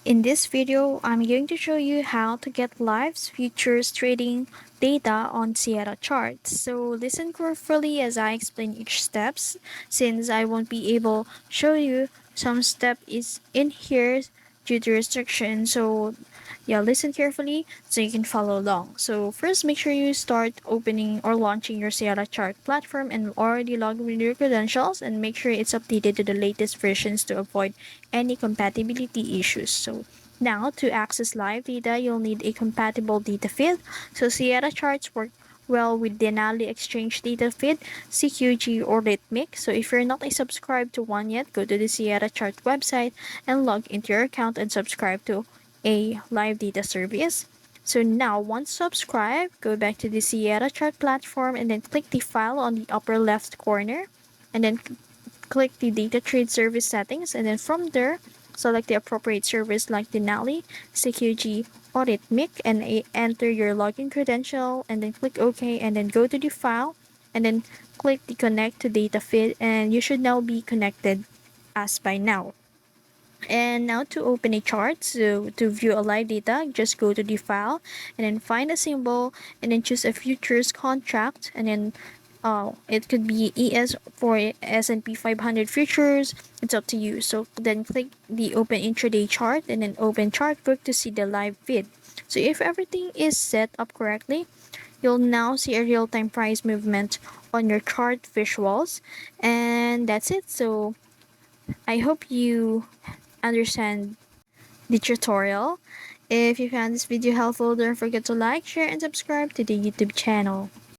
In this video, I'm going to show you how to get live futures trading data on Sierra charts. So listen carefully as I explain each steps, since I won't be able to show you some step is in here due to restriction. So yeah, listen carefully so you can follow along. So first, make sure you start opening or launching your Sierra chart platform and already log in with your credentials, and make sure it's updated to the latest versions to avoid any compatibility issues. So now to access live data, you'll need a compatible data feed. So Sierra charts work well with Denali Exchange Data Feed, CQG, or Rhythmic. So if you're not a subscribed to one yet, go to the Sierra Chart website and log into your account and subscribe to a live data service. So now, once subscribed, go back to the Sierra Chart platform and then click the file on the upper left corner, and then click the data trade service settings, and then from there, select the appropriate service like Denali, CQG, or Rhythmic, and enter your login credential, and then click OK, and then go to the file, and then click the connect to data feed, and you should now be connected as by now. And now to open a chart, so to view a live data, just go to the file and then find a symbol and then choose a futures contract, and then it could be ES for S&P 500 futures. It's up to you. So then click the open intraday chart and then open Chartbook to see the live feed. So if everything is set up correctly, you'll now see a real-time price movement on your chart visuals, and that's it. So I hope you understand the tutorial. If you found this video helpful, don't forget to like, share, and subscribe to the YouTube channel.